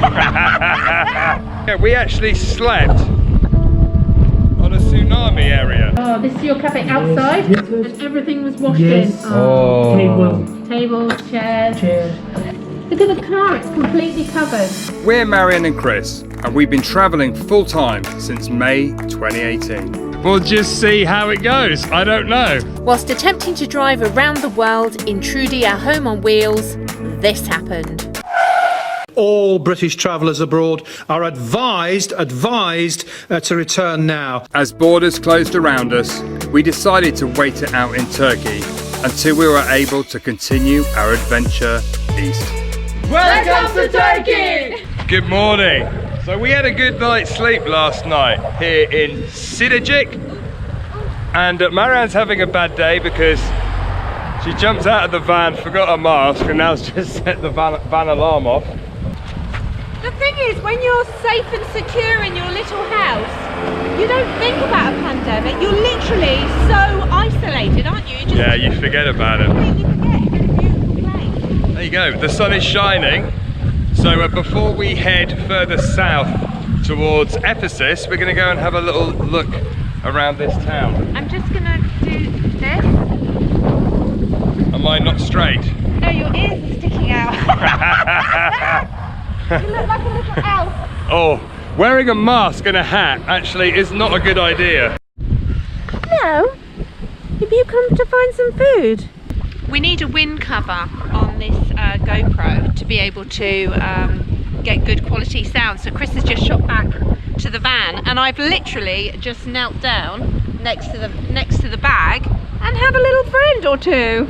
Yeah, we actually slept on a tsunami area. Oh, this is your cafe outside, Yes. and everything was washed Yes. in. Oh. Tables, chairs. Look at the car, it's completely covered. We're Marion and Chris, and we've been travelling full time since May 2018. We'll just see how it goes. I don't know. Whilst attempting to drive around the world in Trudy, our home on wheels, this happened. All British travellers abroad are advised to return now. As borders closed around us, we decided to wait it out in Turkey until we were able to continue our adventure east. Welcome to Turkey! Good morning. So we had a good night's sleep last night here in Sidicik, and Marianne's having a bad day because she jumped out of the van, forgot her mask, and now's just set the van alarm off. The thing is, when you're safe and secure in your little house, you don't think about a pandemic. You're literally so isolated, aren't you? Yeah, you forget about it. You forget it's a beautiful place. There you go, the sun is shining. So before we head further south towards Ephesus, we're going to go and have a little look around this town. I'm just gonna do this. Am I not straight? No, your ears are sticking out. You look like a little elf. Oh, wearing a mask and a hat actually is not a good idea. Hello. Have you come to find some food? We need a wind cover on this GoPro to be able to get good quality sound. So Chris has just shot back to the van, and I've literally just knelt down next to the bag and have a little friend or two.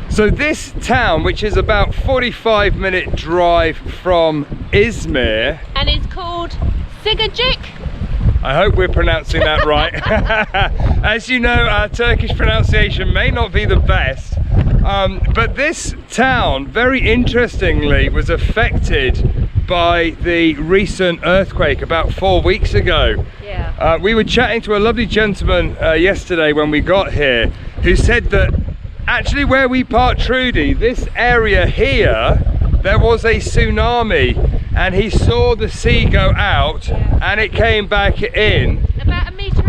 So this town, which is about 45-minute drive from Izmir, And it's called Sigacik. I hope we're pronouncing that right. As you know, our Turkish pronunciation may not be the best, but this town, very interestingly, was affected by the recent earthquake about 4 weeks ago. Yeah. We were chatting to a lovely gentleman yesterday when we got here, who said that actually where we parked Trudy, this area here, there was a tsunami, and he saw the sea go out and it came back in. About 1.5 meters.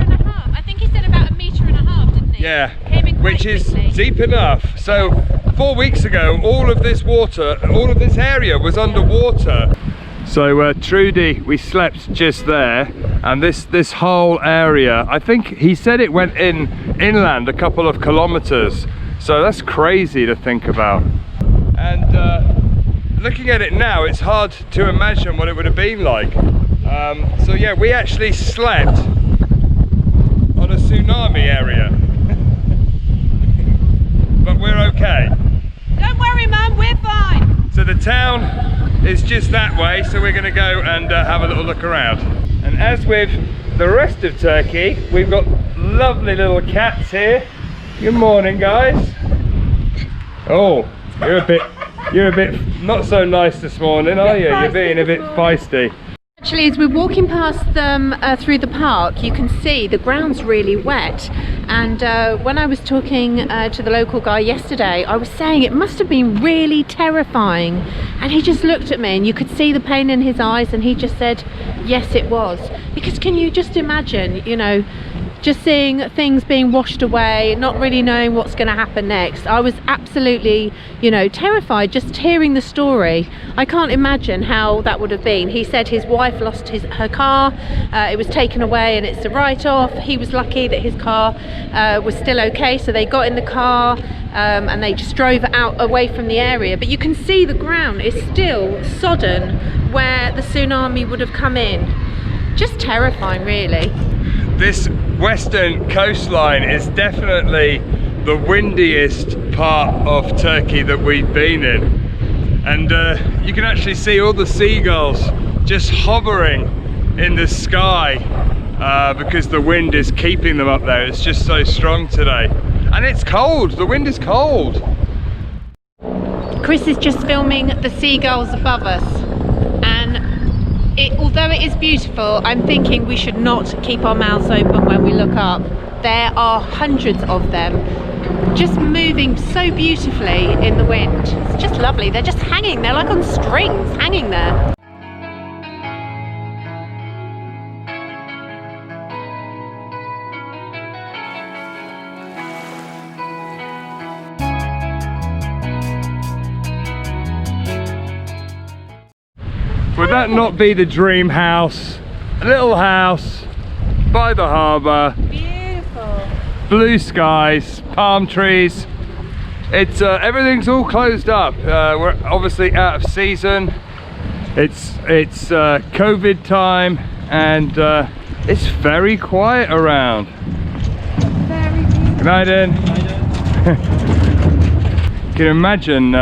I think he said about 1.5 meters, didn't he? Yeah, Came in quite which is quickly. deep enough. So 4 weeks ago, all of this water, all of this area was underwater. So Trudy, we slept just there, and this whole area, I think he said it went inland a couple of kilometers. So that's crazy to think about. And looking at it now, it's hard to imagine what it would have been like. So yeah, we actually slept on a tsunami area. But we're okay. Don't worry, Mum, we're fine. So the town is just that way, so we're going to go and have a little look around. And as with the rest of Turkey, we've got lovely little cats here. Good morning, guys. Oh, you're a bit not so nice this morning, are you? You're being a bit feisty. Actually, as we're walking past them through the park, you can see the ground's really wet. And when I was talking to the local guy yesterday, I was saying it must have been really terrifying. And he just looked at me, and you could see the pain in his eyes, and he just said, yes, it was. Because can you just imagine, you know, just seeing things being washed away, not really knowing what's going to happen next. I was absolutely, you know, terrified just hearing the story. I can't imagine how that would have been. He said his wife lost her car, it was taken away and it's a write-off. He was lucky that his car was still okay, so they got in the car and they just drove out away from the area. But you can see the ground is still sodden where the tsunami would have come in. Just terrifying, really. This western coastline is definitely the windiest part of Turkey that we've been in, and you can actually see all the seagulls just hovering in the sky because the wind is keeping them up there. It's just so strong today, and it's cold. The wind is cold. Chris is just filming the seagulls above us, and although it is beautiful, I'm thinking we should not keep our mouths open when we look up. There are hundreds of them just moving so beautifully in the wind. It's just just lovely. They're just hanging, they're like on strings, hanging there. Would that not be the dream house? A little house by the harbour. Beautiful. Blue skies, palm trees. It's everything's all closed up. We're obviously out of season. It's COVID time, and it's very quiet around. Very beautiful. Good night, Ian. You can imagine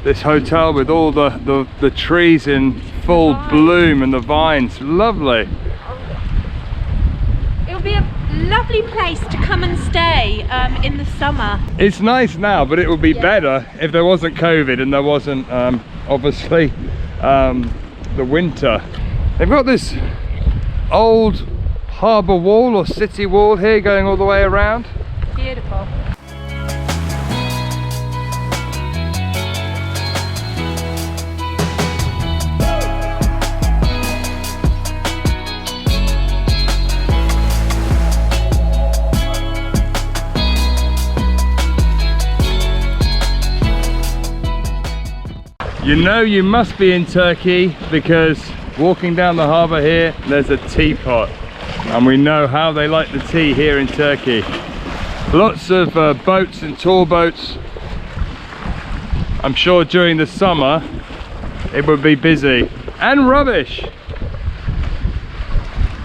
this hotel with all the trees in full bloom and the vines. Lovely. It'll be a lovely place to come and stay in the summer. It's nice now, but it would be better if there wasn't COVID and there wasn't obviously the winter. They've got this old harbour wall or city wall here going all the way around. Beautiful. You know you must be in Turkey because walking down the harbour here, there's a teapot, and we know how they like the tea here in Turkey. Lots of boats and tour boats. I'm sure during the summer it would be busy. And rubbish.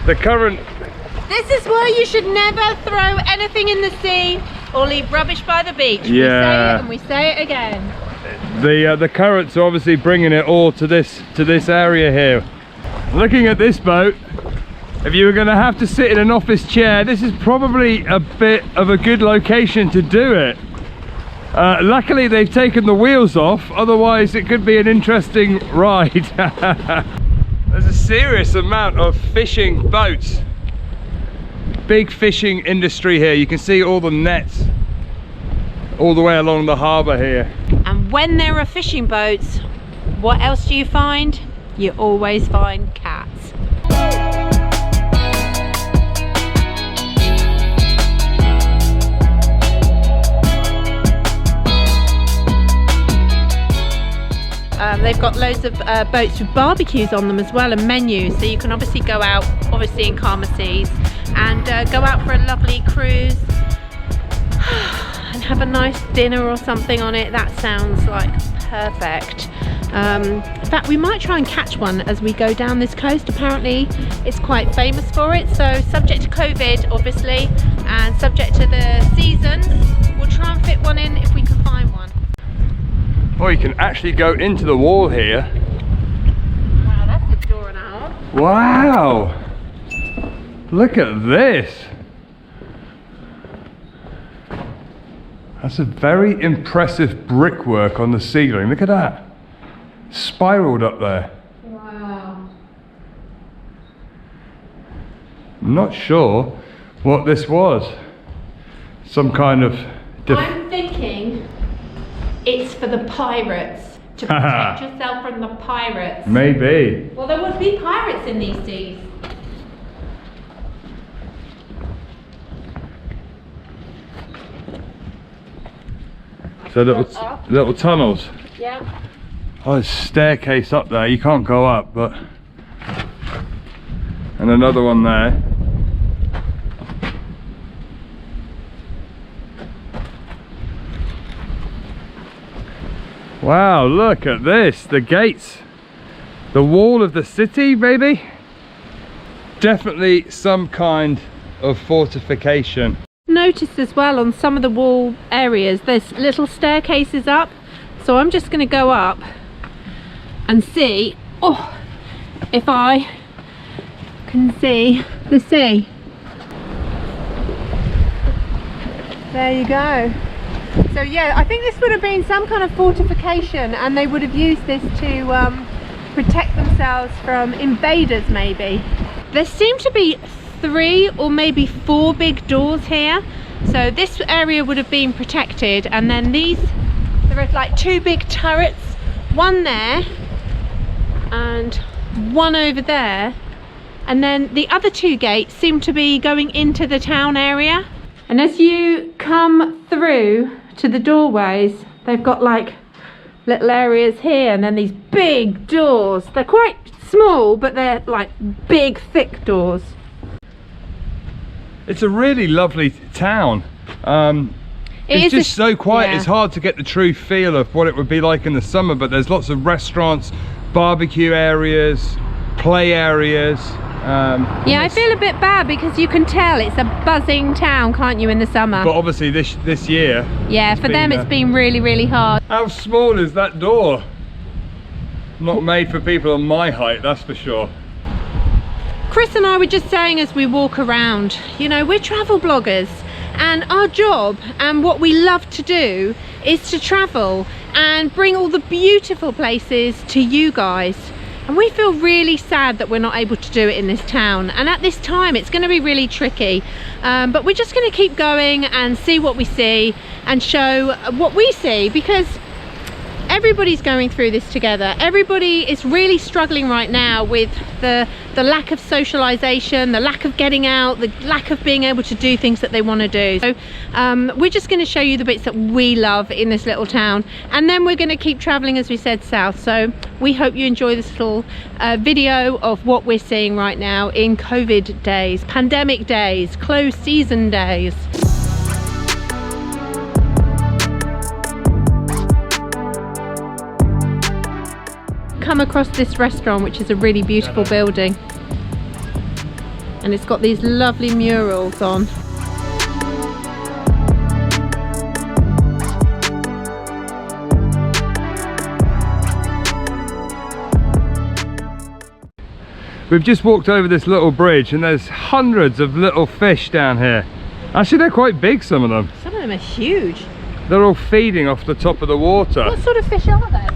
The current... This is why you should never throw anything in the sea or leave rubbish by the beach. Yeah. We say it and we say it again. The currents are obviously bringing it all to this area here. Looking at this boat, if you were going to have to sit in an office chair, this is probably a bit of a good location to do it. Luckily they've taken the wheels off, otherwise it could be an interesting ride. There's a serious amount of fishing boats. Big fishing industry here. You can see all the nets all the way along the harbour here. And when there are fishing boats, what else do you find? You always find cats. They've got loads of boats with barbecues on them as well, and menus, so you can obviously go out, obviously in calmer seas, and go out for a lovely cruise and have a nice dinner or something on it. That sounds like perfect. In fact, we might try and catch one as we go down this coast. Apparently it's quite famous for it, so subject to COVID obviously, and subject to the seasons, we'll try and fit one in if we can find one. Or you can actually go into the wall here. Wow, that's a door and a half. Wow! Look at this! That's a very impressive brickwork on the ceiling. Look at that! Spiraled up there. Wow. I'm not sure what this was. Some kind of... I'm thinking it's for the pirates, to protect yourself from the pirates. Maybe. Well, there would be pirates in these seas. So little tunnels. Yeah. Oh, there's a staircase up there. You can't go up, but... And another one there. Wow, look at this. The gates. The wall of the city, maybe? Definitely some kind of fortification. Noticed as well on some of the wall areas there's little staircases up, so I'm just going to go up and see if I can see the sea. There you go. So yeah, I think this would have been some kind of fortification, and they would have used this to protect themselves from invaders maybe. There seem to be 3 or maybe 4 big doors here, so this area would have been protected, and then these There are like 2 big turrets, one there and one over there, and then the other 2 gates seem to be going into the town area. And as you come through to the doorways, they've got like little areas here, and then these big doors. They're quite small, but they're like big, thick doors. It's a really lovely town. It's just so quiet. Yeah. It's hard to get the true feel of what it would be like in the summer, but there's lots of restaurants, barbecue areas, play areas. Yeah, I feel a bit bad because you can tell it's a buzzing town, can't you, in the summer? But obviously this year. Yeah, for them it's been really, really hard. How small is that door? Not made for people on my height, that's for sure. Chris and I were just saying as we walk around, you know, we're travel bloggers, and our job and what we love to do is to travel and bring all the beautiful places to you guys. And we feel really sad that we're not able to do it in this town, and at this time it's going to be really tricky, but we're just going to keep going and see what we see and show what we see, because everybody's going through this together. Everybody is really struggling right now with the lack of socialization, the lack of getting out, the lack of being able to do things that they want to do. So we're just going to show you the bits that we love in this little town, and then we're going to keep traveling, as we said, south. So we hope you enjoy this little video of what we're seeing right now in COVID days, pandemic days, closed season days. Come across this restaurant, which is a really beautiful building, and it's got these lovely murals on. We've just walked over this little bridge, and there's hundreds of little fish down here. Actually, they're quite big, some of them. Some of them are huge. They're all feeding off the top of the water. What sort of fish are they?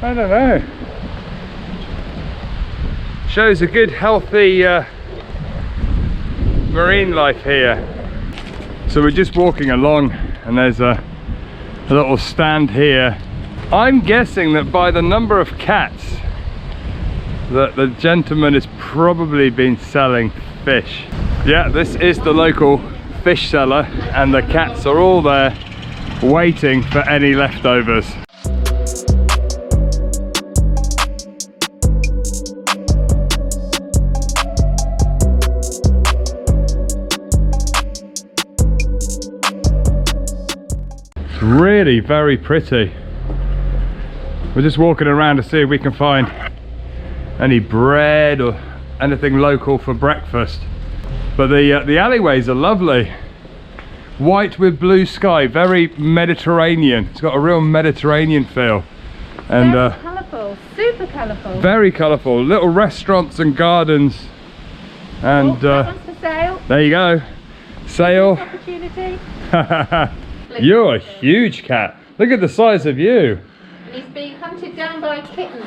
I don't know. Shows a good healthy marine life here. So we're just walking along, and there's a little stand here. I'm guessing that by the number of cats that the gentleman has probably been selling fish. Yeah, this is the local fish seller, and the cats are all there waiting for any leftovers. Really very pretty. We're just walking around to see if we can find any bread or anything local for breakfast. But the alleyways are lovely. White with blue sky, very Mediterranean. It's got a real Mediterranean feel. And Very colourful, super colourful. very colourful. Little restaurants and gardens. And that one's for sale. there you go. Sale. Opportunity. You're a huge cat. Look at the size of you. And he's being hunted down by a kitten.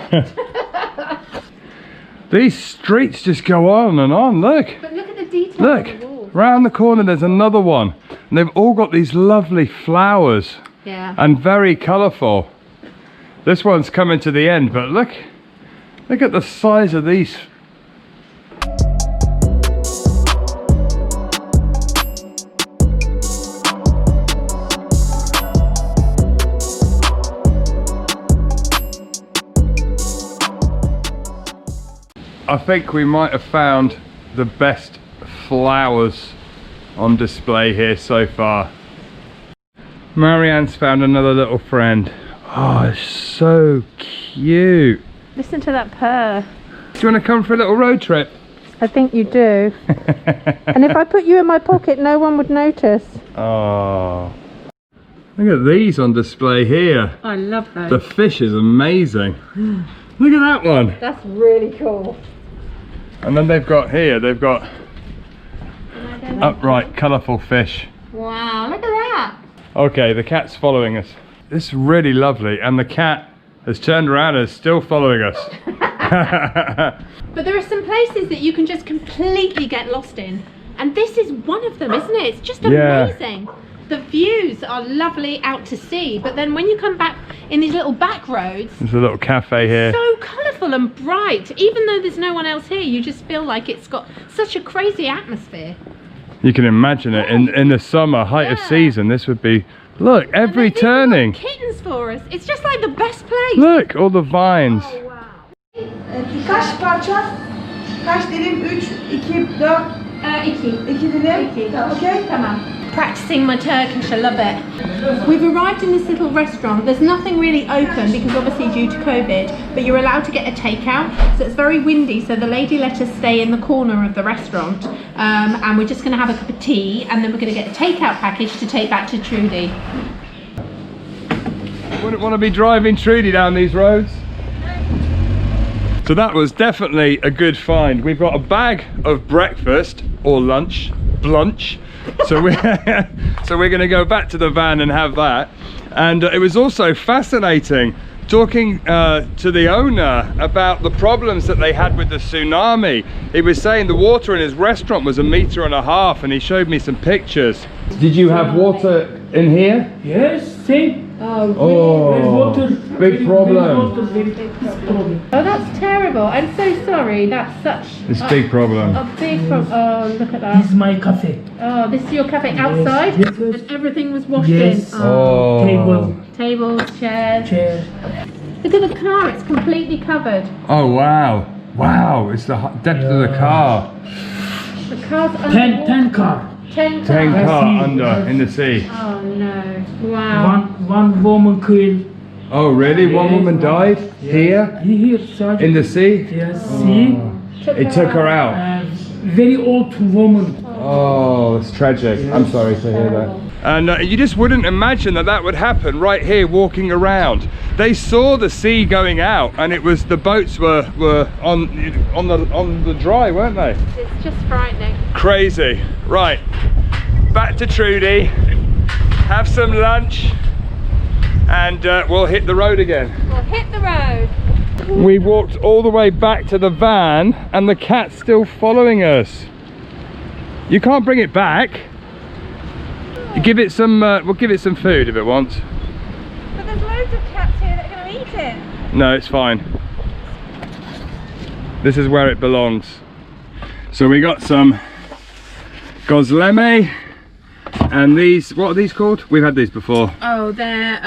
These streets just go on and on. Look. But look at the detail Look. on the wall. Round the corner there's another one. And they've all got these lovely flowers. Yeah. And very colourful. This one's coming to the end, but look at the size of these. I think we might have found the best flowers on display here so far. Marianne's found another little friend. Oh, it's so cute. Listen to that purr. Do you want to come for a little road trip? I think you do. And if I put you in my pocket, no one would notice. Oh, look at these on display here. I love those. The fish is amazing. Look at that one. That's really cool. And then they've got upright, colourful fish. Wow, look at that. Okay, the cat's following us. This is really lovely, and the cat has turned around and is still following us. But there are some places that you can just completely get lost in, and this is one of them, isn't it? It's just Yeah. amazing. The views are lovely out to sea, but then when you come back in these little back roads. There's a little cafe here. So colourful and bright. Even though there's no one else here, you just feel like it's got such a crazy atmosphere. You can imagine it in the summer, height of season. This would be, look, every And they've even turning. got kittens for us. It's just like the best place. Look, all the vines. Oh, wow. Kaç parça? Kaç dilim? 3, 2, 4, 2. 2 dilim. Okay? Tamam. Practicing my Turkish, I love it. We've arrived in this little restaurant. There's nothing really open because obviously due to COVID, but you're allowed to get a takeout. So it's very windy, so the lady let us stay in the corner of the restaurant. And we're just going to have a cup of tea and then we're going to get a takeout package to take back to Trudy. Wouldn't want to be driving Trudy down these roads. So that was definitely a good find. We've got a bag of breakfast or lunch, blunch. So we're going to go back to the van and have that. And it was also fascinating talking to the owner about the problems that they had with the tsunami. He was saying the water in his restaurant was 1.5 meters, and he showed me some pictures. Did you have water in here? Yes, same. Oh, big problem. Oh, that's terrible. I'm so sorry. That's such It's a big problem. a big problem. Oh, look at This that. is my cafe. Oh, this is your cafe outside? Yes, yes. And everything was washed Yes. in. Oh. Table, Tables, chairs. chair. Look at the car, it's completely covered. Oh wow. Wow, it's the depth of the car. The car's under 10 car. 10 10 cars. car sea. under in the sea. Oh no. Wow. One woman killed. Oh really? One Yes. woman died here Here, sir. in the sea? Yes, see. It took her out. Very old woman. Oh, it's tragic. I'm sorry to hear that. And you just wouldn't imagine that that would happen right here walking around. They saw the sea going out, and it was the boats were on the dry, weren't they? It's just frightening. Crazy. Right, back to Trudy, have some lunch, and we'll hit the road again. We'll hit the road. We walked all the way back to the van, and the cat's still following us. You can't bring it back. You give it some, we'll give it some food if it wants. But there's loads of cats here that are going to eat it. No, it's fine. This is where it belongs. So we got some gozleme, and these, what are these called? We've had these before. Oh, they're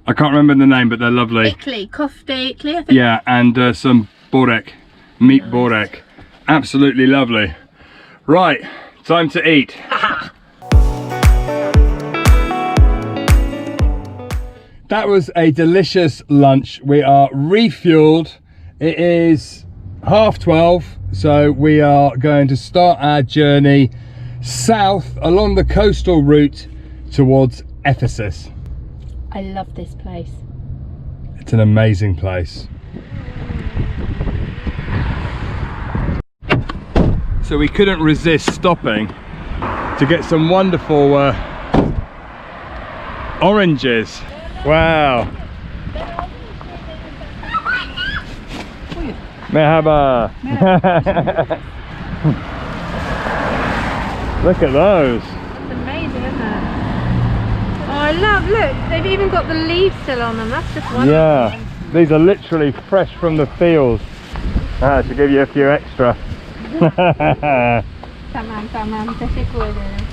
I can't remember the name, but they're lovely. Ikli, kofte Ikli, I think. Yeah, and some borek, meat borek. Absolutely lovely. Right, time to eat. That was a delicious lunch. We are refueled. It is 12:30, so we are going to start our journey south along the coastal route towards Ephesus. I love this place. It's an amazing place. So we couldn't resist stopping to get some wonderful oranges. Wow. Merhaba. Look at those. It's amazing, isn't it? Oh, I love, look, they've even got the leaves still on them. That's just wonderful. Yeah, these are literally fresh from the fields. I should give you a few extra. Tamam, tamam. Teşekkür ederim.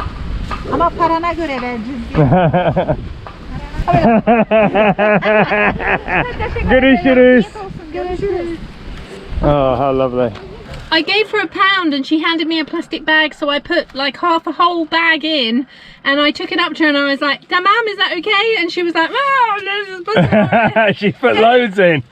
Ama parana göre vereceğiz. Görüşürüz. Oh, how lovely. I gave her £1 and she handed me a plastic bag, so I put like half a whole bag in and I took it up to her and I was like, Tamam, is that okay? And she was like, oh, this is pussy. She put loads in.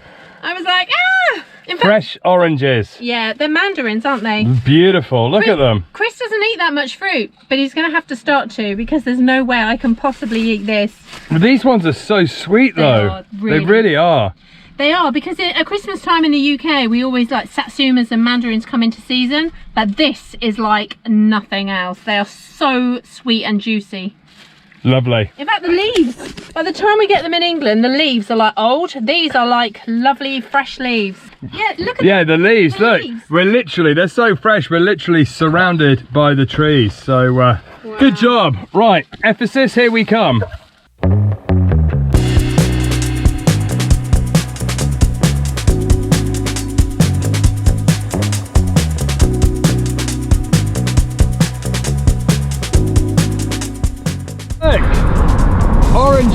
I was like, ah! In fact, Fresh oranges. yeah, they're mandarins, aren't they? Beautiful, look at them. Chris doesn't eat that much fruit, but he's going to have to start to because there's no way I can possibly eat this. These ones are so sweet though. are, They really. really are. They are, because at Christmas time in the UK, we always like satsumas and mandarins come into season, but this is like nothing else. They are so sweet and juicy. Lovely. In fact, the leaves, by the time we get them in England, the leaves are like old. These are like lovely fresh leaves. Yeah, look at Yeah, the leaves, The look. leaves. We're literally, they're so fresh, we're literally surrounded by the trees. So, good job. Right, Ephesus, here we come.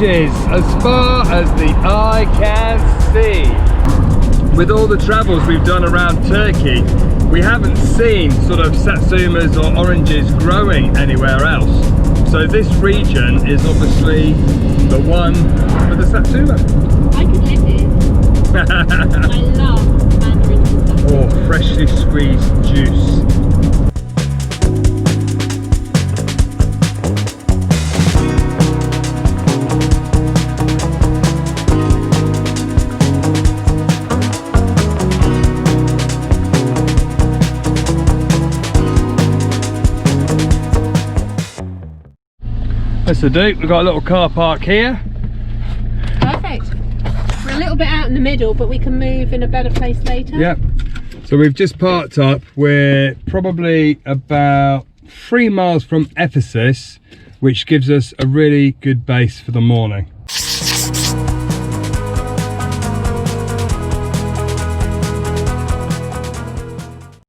beaches as far as the eye can see. With all the travels we've done around Turkey, we haven't seen sort of satsumas or oranges growing anywhere else. So this region is obviously the one for the satsuma. I could live here. I love mandarins and stuff. Or freshly squeezed juice. That's the Duke. We've got a little car park here. Perfect. We're a little bit out in the middle, but we can move in a better place later. Yep. So we've just parked up. We're probably about 3 miles from Ephesus, which gives us a really good base for the morning.